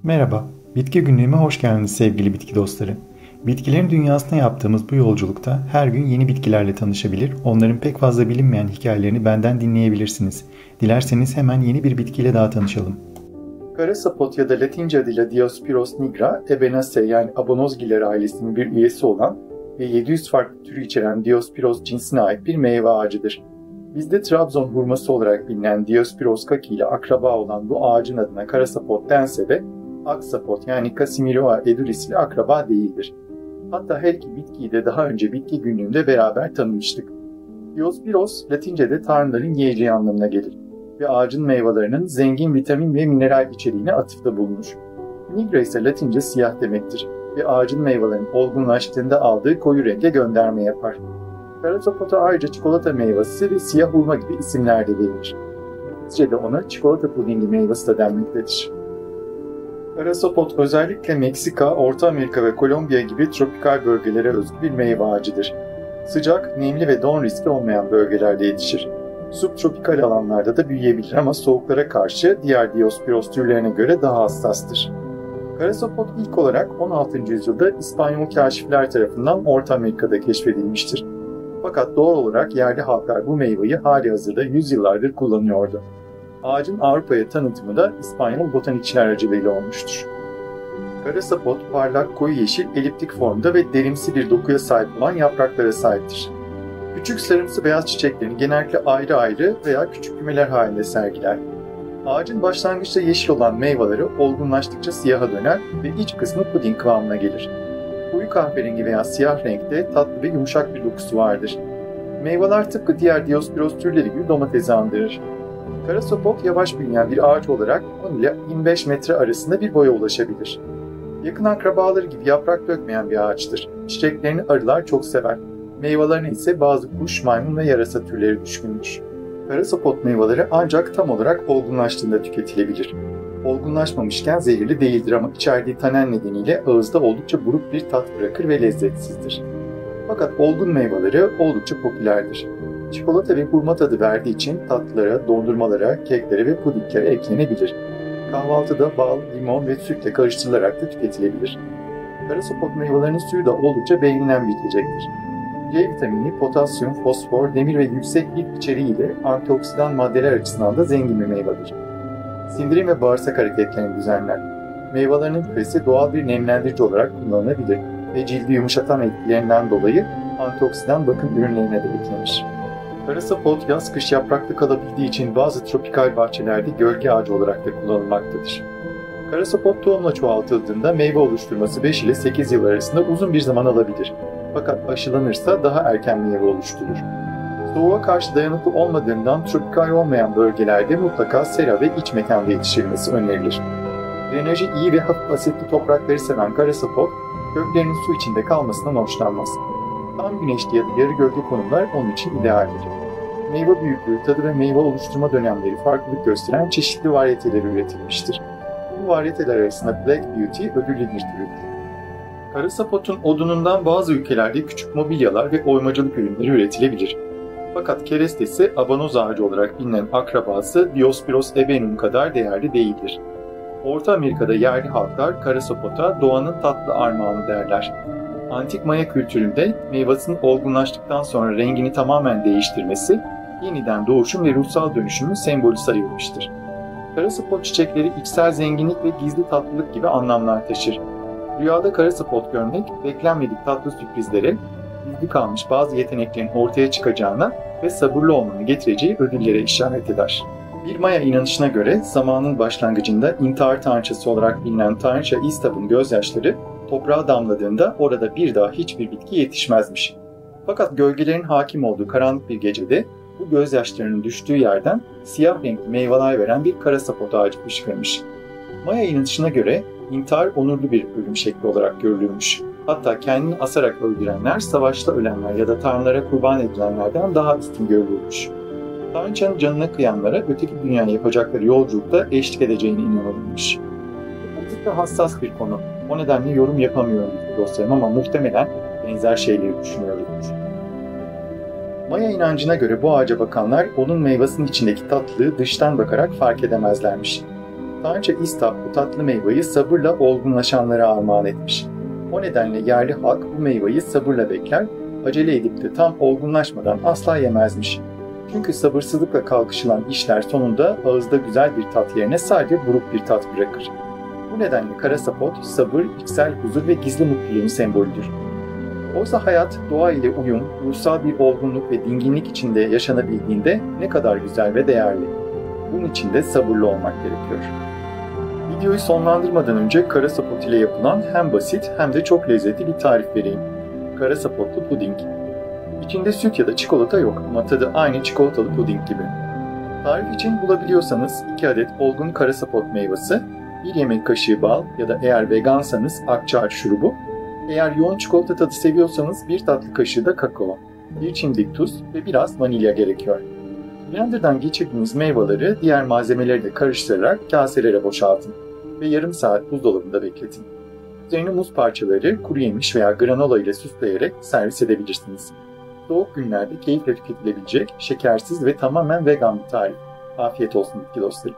Merhaba, Bitki Günlüğü'me hoş geldiniz sevgili bitki dostları. Bitkilerin dünyasına yaptığımız bu yolculukta her gün yeni bitkilerle tanışabilir, onların pek fazla bilinmeyen hikayelerini benden dinleyebilirsiniz. Dilerseniz hemen yeni bir bitkiyle daha tanışalım. Kara sapot ya da Latince adıyla Diospyros nigra, Ebenaceae yani Abanozgiler ailesinin bir üyesi olan ve 700 farklı türü içeren Diospyros cinsine ait bir meyve ağacıdır. Bizde Trabzon hurması olarak bilinen Diospyros kaki ile akraba olan bu ağacın adına kara sapot dense de aksapot yani Casimiroa edulis ile akraba değildir. Hatta her iki bitkiyi de daha önce bitki günlüğünde beraber tanımıştık. Diospyros, Latince'de tanrıların yiyeceği anlamına gelir ve ağacın meyvelerinin zengin vitamin ve mineral içeriğine atıfta bulunur. Nigra ise Latince siyah demektir ve ağacın meyvelerinin olgunlaştığında aldığı koyu renge gönderme yapar. Kara sapota ayrıca çikolata meyvesi ve siyah hurma gibi isimler de verilir. İngilizce'de ona çikolata pudingi meyvesi de denmektedir. Kara sapot özellikle Meksika, Orta Amerika ve Kolombiya gibi tropikal bölgelere özgü bir meyve ağacıdır. Sıcak, nemli ve don riski olmayan bölgelerde yetişir. Subtropikal alanlarda da büyüyebilir ama soğuklara karşı diğer Diospyros türlerine göre daha hassastır. Kara sapot ilk olarak 16. yüzyılda İspanyol kaşifler tarafından Orta Amerika'da keşfedilmiştir. Fakat doğal olarak yerli halklar bu meyveyi halihazırda yüzyıllardır kullanıyordu. Ağacın Avrupa'ya tanıtımı da İspanyol botanikçiler aracılığıyla olmuştur. Kara sapot parlak koyu yeşil eliptik formda ve derimsi bir dokuya sahip olan yapraklara sahiptir. Küçük sarımsı beyaz çiçeklerini genellikle ayrı ayrı veya küçük kümeler halinde sergiler. Ağacın başlangıçta yeşil olan meyveleri olgunlaştıkça siyaha döner ve iç kısmı puding kıvamına gelir. Koyu kahverengi veya siyah renkte tatlı ve yumuşak bir dokusu vardır. Meyveler tıpkı diğer Diospyros türleri gibi domatesi andırır. Kara sapot yavaş büyüyen bir ağaç olarak 10 ile 25 metre arasında bir boya ulaşabilir. Yakın akrabaları gibi yaprak dökmeyen bir ağaçtır. Çiçeklerini arılar çok sever. Meyvelerine ise bazı kuş, maymun ve yarasa türleri düşkündür. Kara sapot meyveleri ancak tam olarak olgunlaştığında tüketilebilir. Olgunlaşmamışken zehirli değildir ama içerdiği tanen nedeniyle ağızda oldukça buruk bir tat bırakır ve lezzetsizdir. Fakat olgun meyveleri oldukça popülerdir. Çikolata ve hurma tadı verdiği için tatlılara, dondurmalara, keklere ve pudinglere eklenebilir. Kahvaltıda bal, limon ve sütle karıştırılarak da tüketilebilir. Kara sapot meyvelerinin suyu da oldukça beğenilen bir içecektir. C vitamini, potasyum, fosfor, demir ve yüksek lif içeriği ile antioksidan maddeler açısından da zengin bir meyvedir. Sindirim ve bağırsak hareketlerini düzenler. Meyvelerinin püresi doğal bir nemlendirici olarak kullanılabilir ve cildi yumuşatan etkilerinden dolayı antioksidan bakım ürünlerine de eklenir. Kara sapot yaz-kış yapraklı kalabildiği için bazı tropikal bahçelerde gölge ağacı olarak da kullanılmaktadır. Kara sapot tohumla çoğaltıldığında meyve oluşturması 5 ile 8 yıl arasında uzun bir zaman alabilir. Fakat aşılanırsa daha erken meyve oluşturur. Soğuğa karşı dayanıklı olmadığından tropikal olmayan bölgelerde mutlaka sera ve iç mekanda yetiştirilmesi önerilir. Drenajı iyi ve hafif asitli toprakları seven kara sapot, köklerinin su içinde kalmasından hoşlanmaz. Tam güneşli ya da yarı gölge konumlar onun için idealdir. Meyve büyüklüğü, tadı ve meyve oluşturma dönemleri farklılık gösteren çeşitli varyeteler üretilmiştir. Bu varyeteler arasında Black Beauty ödüllü bir türüdür. Kara sapotun odunundan bazı ülkelerde küçük mobilyalar ve oymacılık ürünleri üretilebilir. Fakat kerestesi abanoz ağacı olarak bilinen akrabası Diospyros ebenum kadar değerli değildir. Orta Amerika'da yerli halklar kara sapota doğanın tatlı armağanı derler. Antik Maya kültüründe meyvasının olgunlaştıktan sonra rengini tamamen değiştirmesi, yeniden doğuşun ve ruhsal dönüşümün sembolü sayılmıştır. Kara sapot çiçekleri içsel zenginlik ve gizli tatlılık gibi anlamlar taşır. Rüyada kara sapot görmek, beklenmedik tatlı sürprizlere, gizli kalmış bazı yeteneklerin ortaya çıkacağına ve sabırlı olmanı getireceği ödüllere işaret eder. Bir Maya inanışına göre zamanın başlangıcında intihar tanrıçası olarak bilinen tanrıça İstap'ın gözyaşları toprağa damladığında orada bir daha hiçbir bitki yetişmezmiş. Fakat gölgelerin hakim olduğu karanlık bir gecede bu gözyaşlarının düştüğü yerden siyah renkli meyveler veren bir kara sapot ağacı fışkırmış. Maya inanışına göre intihar onurlu bir ölüm şekli olarak görülürmüş. Hatta kendini asarak öldürenler, savaşta ölenler ya da tanrılara kurban edilenlerden daha üstün görülürmüş. Tanrıçanın canına kıyanlara öteki dünyaya yapacakları yolculukta eşlik edeceğine inanılmış. Bu hassas bir konu. O nedenle yorum yapamıyorum dostlarım ama muhtemelen benzer şeyleri düşünüyoruzdur. Maya inancına göre bu ağaca bakanlar onun meyvesinin içindeki tatlılığı dıştan bakarak fark edemezlermiş. Tanrıça İstap bu tatlı meyveyi sabırla olgunlaşanlara armağan etmiş. O nedenle yerli halk bu meyveyi sabırla bekler, acele edip de tam olgunlaşmadan asla yemezmiş. Çünkü sabırsızlıkla kalkışılan işler sonunda ağızda güzel bir tat yerine sadece buruk bir tat bırakır. Bu nedenle kara sapot, sabır, içsel huzur ve gizli mutluluğun sembolüdür. Oysa hayat, doğa ile uyum, ruhsal bir olgunluk ve dinginlik içinde yaşanabildiğinde ne kadar güzel ve değerli. Bunun için de sabırlı olmak gerekiyor. Videoyu sonlandırmadan önce kara sapot ile yapılan hem basit hem de çok lezzetli bir tarif vereyim. Kara sapotlu puding. İçinde süt ya da çikolata yok ama tadı aynı çikolatalı puding gibi. Tarif için bulabiliyorsanız 2 adet olgun kara sapot meyvesi, 1 yemek kaşığı bal ya da eğer vegansanız akçaağaç şurubu, eğer yoğun çikolata tadı seviyorsanız 1 tatlı kaşığı da kakao, 1 çimdik tuz ve biraz vanilya gerekiyor. Blender'dan geçirdiğiniz meyveleri diğer malzemeleri de karıştırarak kaselere boşaltın ve yarım saat buzdolabında bekletin. Üzerine muz parçaları, kuru yemiş veya granola ile süsleyerek servis edebilirsiniz. Soğuk günlerde keyifle tüketilebilecek, şekersiz ve tamamen vegan bir tarif. Afiyet olsun bitki dostları.